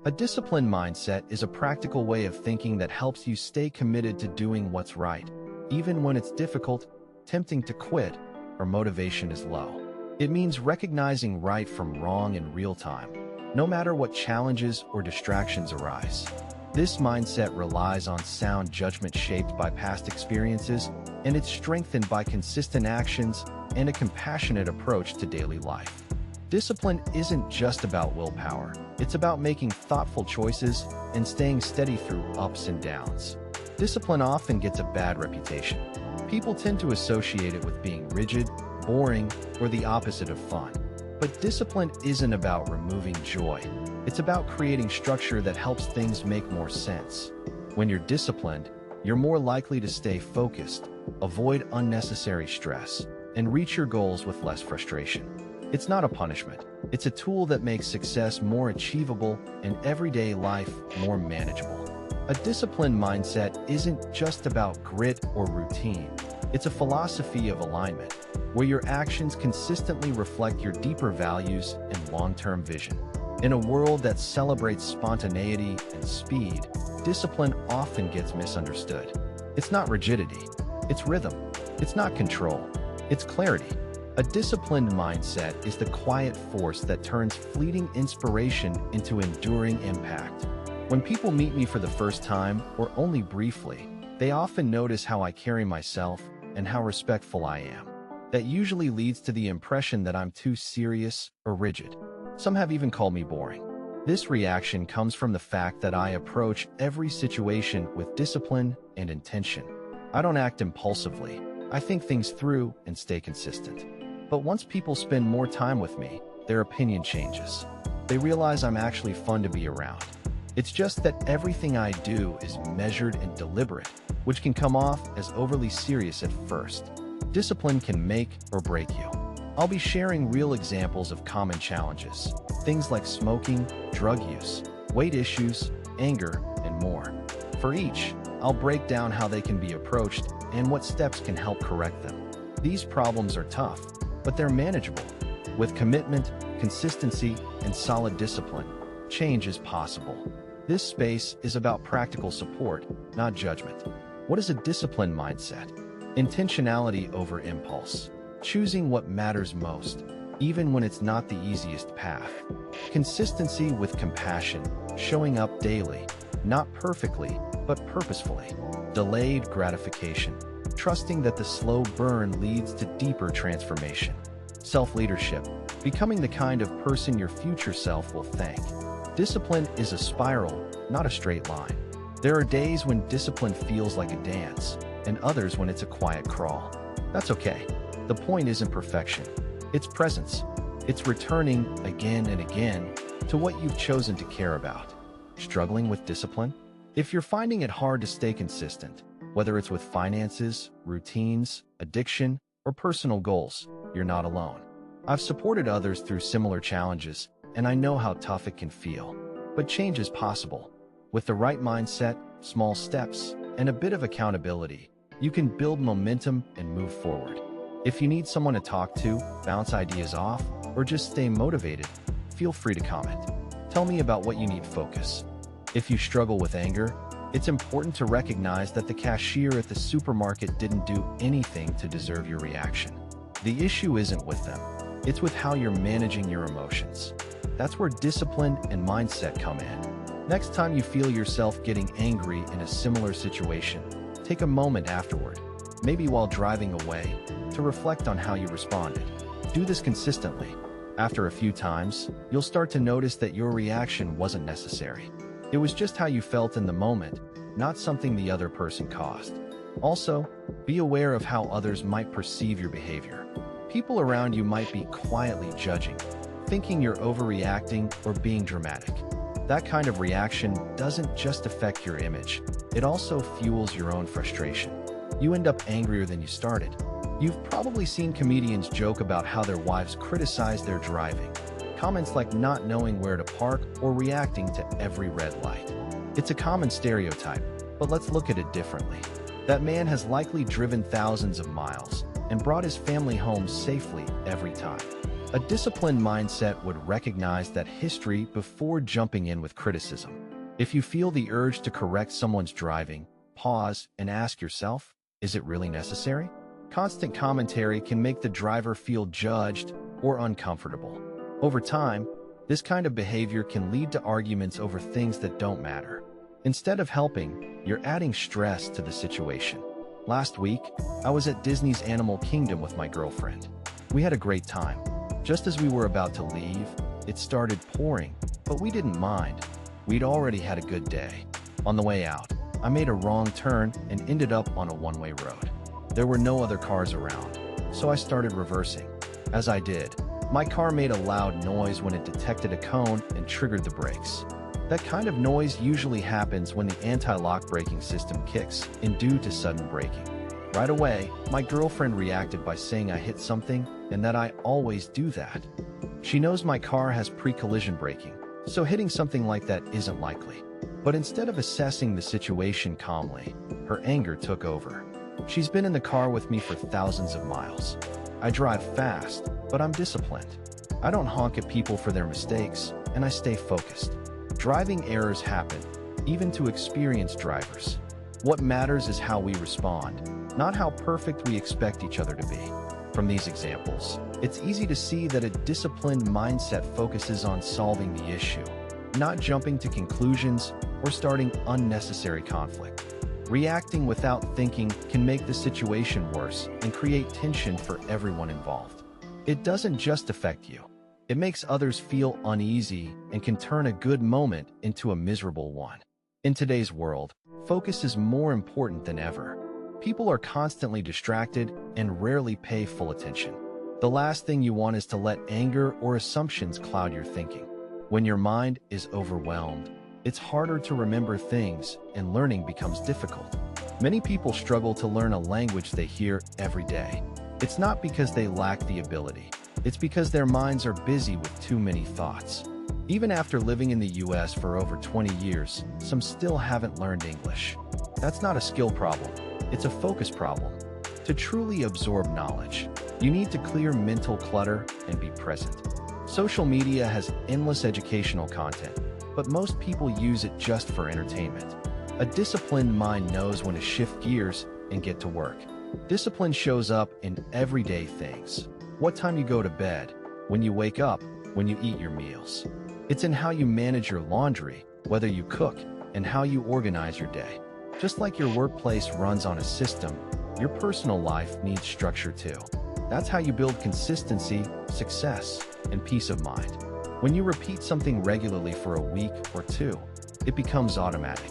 A disciplined mindset is a practical way of thinking that helps you stay committed to doing what's right, even when it's difficult, tempting to quit, or motivation is low. It means recognizing right from wrong in real time, no matter what challenges or distractions arise. This mindset relies on sound judgment shaped by past experiences, and it's strengthened by consistent actions and a compassionate approach to daily life. Discipline isn't just about willpower. It's about making thoughtful choices and staying steady through ups and downs. Discipline often gets a bad reputation. People tend to associate it with being rigid, boring, or the opposite of fun. But discipline isn't about removing joy. It's about creating structure that helps things make more sense. When you're disciplined, you're more likely to stay focused, avoid unnecessary stress, and reach your goals with less frustration. It's not a punishment. It's a tool that makes success more achievable and everyday life more manageable. A disciplined mindset isn't just about grit or routine. It's a philosophy of alignment, where your actions consistently reflect your deeper values and long-term vision. In a world that celebrates spontaneity and speed, discipline often gets misunderstood. It's not rigidity. It's rhythm. It's not control. It's clarity. A disciplined mindset is the quiet force that turns fleeting inspiration into enduring impact. When people meet me for the first time, or only briefly, they often notice how I carry myself and how respectful I am. That usually leads to the impression that I'm too serious or rigid. Some have even called me boring. This reaction comes from the fact that I approach every situation with discipline and intention. I don't act impulsively. I think things through and stay consistent. But once people spend more time with me, their opinion changes. They realize I'm actually fun to be around. It's just that everything I do is measured and deliberate, which can come off as overly serious at first. Discipline can make or break you. I'll be sharing real examples of common challenges, things like smoking, drug use, weight issues, anger, and more. For each, I'll break down how they can be approached and what steps can help correct them. These problems are tough, but they're manageable. With commitment, consistency, and solid discipline, change is possible. This space is about practical support, not judgment. What is a disciplined mindset? Intentionality over impulse. Choosing what matters most, even when it's not the easiest path. Consistency with compassion, showing up daily, not perfectly, but purposefully. Delayed gratification, trusting that the slow burn leads to deeper transformation. Self-leadership, becoming the kind of person your future self will thank. Discipline is a spiral, not a straight line. There are days when discipline feels like a dance, and others when it's a quiet crawl. That's okay. The point isn't perfection. It's presence. It's returning again and again to what you've chosen to care about. Struggling with discipline? If you're finding it hard to stay consistent, whether it's with finances, routines, addiction, or personal goals, you're not alone. I've supported others through similar challenges, and I know how tough it can feel. But change is possible. With the right mindset, small steps, and a bit of accountability, you can build momentum and move forward. If you need someone to talk to, bounce ideas off, or just stay motivated, feel free to comment. Tell me about what you need focus. If you struggle with anger, it's important to recognize that the cashier at the supermarket didn't do anything to deserve your reaction. The issue isn't with them. It's with how you're managing your emotions. That's where discipline and mindset come in. Next time you feel yourself getting angry in a similar situation, take a moment afterward, maybe while driving away, to reflect on how you responded. Do this consistently. After a few times, you'll start to notice that your reaction wasn't necessary. It was just how you felt in the moment, not something the other person caused. Also, be aware of how others might perceive your behavior. People around you might be quietly judging, thinking you're overreacting or being dramatic. That kind of reaction doesn't just affect your image, it also fuels your own frustration. You end up angrier than you started. You've probably seen comedians joke about how their wives criticize their driving. Comments like not knowing where to park or reacting to every red light. It's a common stereotype, but let's look at it differently. That man has likely driven thousands of miles and brought his family home safely every time. A disciplined mindset would recognize that history before jumping in with criticism. If you feel the urge to correct someone's driving, pause and ask yourself, is it really necessary? Constant commentary can make the driver feel judged or uncomfortable. Over time, this kind of behavior can lead to arguments over things that don't matter. Instead of helping, you're adding stress to the situation. Last week, I was at Disney's Animal Kingdom with my girlfriend. We had a great time. Just as we were about to leave, it started pouring, but we didn't mind. We'd already had a good day. On the way out, I made a wrong turn and ended up on a one-way road. There were no other cars around, so I started reversing. As I did, my car made a loud noise when it detected a cone and triggered the brakes. That kind of noise usually happens when the anti-lock braking system kicks in due to sudden braking. Right away, my girlfriend reacted by saying I hit something and that I always do that. She knows my car has pre-collision braking, so hitting something like that isn't likely. But instead of assessing the situation calmly, her anger took over. She's been in the car with me for thousands of miles. I drive fast, but I'm disciplined. I don't honk at people for their mistakes, and I stay focused. Driving errors happen, even to experienced drivers. What matters is how we respond, not how perfect we expect each other to be. From these examples, it's easy to see that a disciplined mindset focuses on solving the issue, not jumping to conclusions or starting unnecessary conflict. Reacting without thinking can make the situation worse and create tension for everyone involved. It doesn't just affect you. It makes others feel uneasy and can turn a good moment into a miserable one. In today's world, focus is more important than ever. People are constantly distracted and rarely pay full attention. The last thing you want is to let anger or assumptions cloud your thinking. When your mind is overwhelmed, it's harder to remember things and learning becomes difficult. Many people struggle to learn a language they hear every day. It's not because they lack the ability. It's because their minds are busy with too many thoughts. Even after living in the US for over 20 years, some still haven't learned English. That's not a skill problem. It's a focus problem. To truly absorb knowledge, you need to clear mental clutter and be present. Social media has endless educational content, but most people use it just for entertainment. A disciplined mind knows when to shift gears and get to work. Discipline shows up in everyday things. What time you go to bed, when you wake up, when you eat your meals. It's in how you manage your laundry, whether you cook, and how you organize your day. Just like your workplace runs on a system, your personal life needs structure too. That's how you build consistency, success, and peace of mind. When you repeat something regularly for a week or two, it becomes automatic.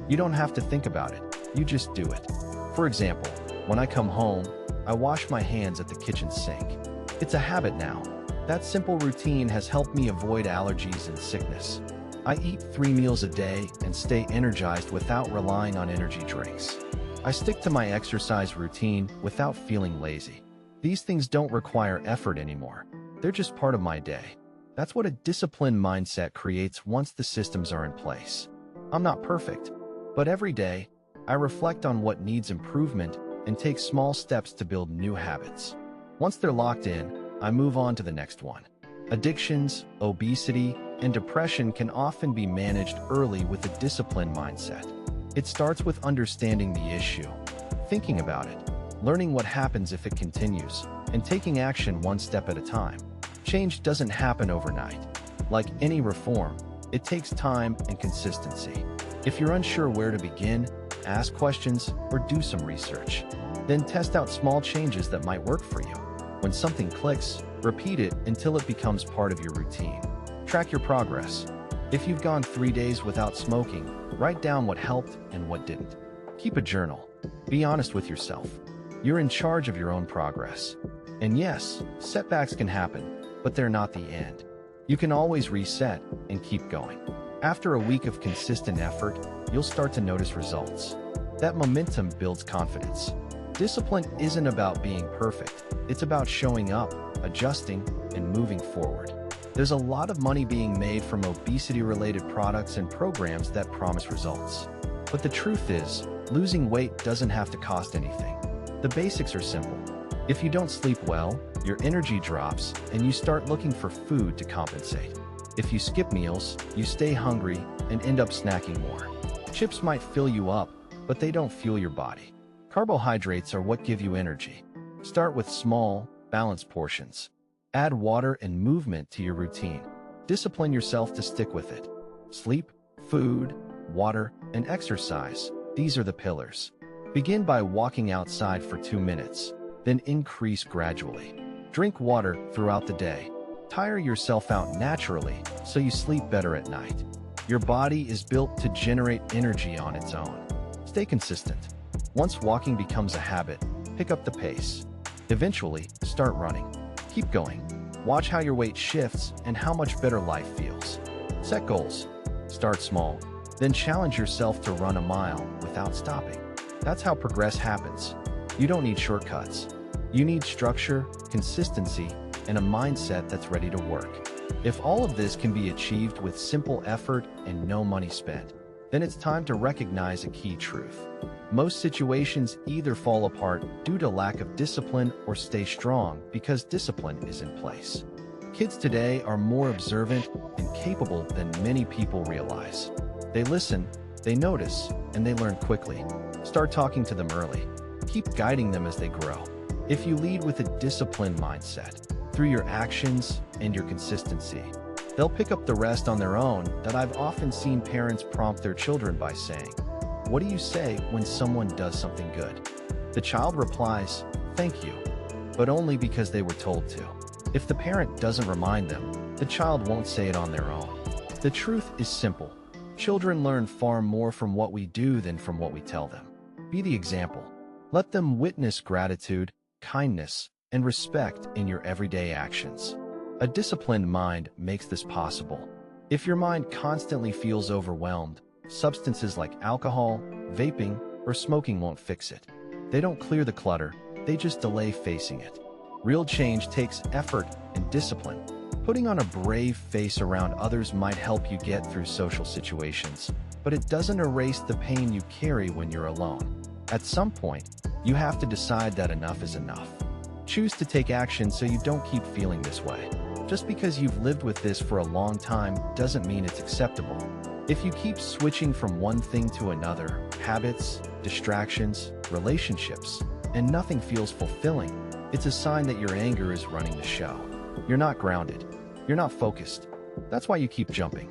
You don't have to think about it, you just do it. For example, when I come home, I wash my hands at the kitchen sink. It's a habit now. That simple routine has helped me avoid allergies and sickness. I eat 3 meals a day and stay energized without relying on energy drinks. I stick to my exercise routine without feeling lazy. These things don't require effort anymore. They're just part of my day. That's what a disciplined mindset creates once the systems are in place. I'm not perfect, but every day, I reflect on what needs improvement and take small steps to build new habits. Once they're locked in, I move on to the next one. Addictions, obesity, and depression can often be managed early with a disciplined mindset. It starts with understanding the issue, thinking about it, learning what happens if it continues, and taking action one step at a time. Change doesn't happen overnight. Like any reform, it takes time and consistency. If you're unsure where to begin, ask questions or do some research. Then test out small changes that might work for you. When something clicks, repeat it until it becomes part of your routine. Track your progress. If you've gone 3 days without smoking, write down what helped and what didn't. Keep a journal. Be honest with yourself. You're in charge of your own progress. And yes, setbacks can happen, but they're not the end. You can always reset and keep going. After a week of consistent effort, you'll start to notice results. That momentum builds confidence. Discipline isn't about being perfect. It's about showing up, adjusting, and moving forward. There's a lot of money being made from obesity-related products and programs that promise results. But the truth is, losing weight doesn't have to cost anything. The basics are simple. If you don't sleep well, your energy drops and you start looking for food to compensate. If you skip meals, you stay hungry and end up snacking more. Chips might fill you up, but they don't fuel your body. Carbohydrates are what give you energy. Start with small, balanced portions. Add water and movement to your routine. Discipline yourself to stick with it. Sleep, food, water, and exercise. These are the pillars. Begin by walking outside for 2 minutes, then increase gradually. Drink water throughout the day. Tire yourself out naturally so you sleep better at night. Your body is built to generate energy on its own. Stay consistent. Once walking becomes a habit, pick up the pace. Eventually, start running. Keep going. Watch how your weight shifts and how much better life feels. Set goals. Start small, then challenge yourself to run a mile without stopping. That's how progress happens. You don't need shortcuts. You need structure, consistency, and a mindset that's ready to work. If all of this can be achieved with simple effort and no money spent, then it's time to recognize a key truth. Most situations either fall apart due to lack of discipline or stay strong because discipline is in place. Kids today are more observant and capable than many people realize. They listen, they notice, and they learn quickly. Start talking to them early. Keep guiding them as they grow. If you lead with a disciplined mindset, through your actions and your consistency, they'll pick up the rest on their own. That I've often seen parents prompt their children by saying, "What do you say when someone does something good?" The child replies, "Thank you," but only because they were told to. If the parent doesn't remind them, the child won't say it on their own. The truth is simple. Children learn far more from what we do than from what we tell them. Be the example. Let them witness gratitude, kindness, and respect in your everyday actions. A disciplined mind makes this possible. If your mind constantly feels overwhelmed, substances like alcohol, vaping, or smoking won't fix it. They don't clear the clutter, they just delay facing it. Real change takes effort and discipline. Putting on a brave face around others might help you get through social situations, but it doesn't erase the pain you carry when you're alone. At some point, you have to decide that enough is enough. Choose to take action so you don't keep feeling this way. Just because you've lived with this for a long time doesn't mean it's acceptable. If you keep switching from one thing to another, habits, distractions, relationships, and nothing feels fulfilling, it's a sign that your anger is running the show. You're not grounded. You're not focused. That's why you keep jumping.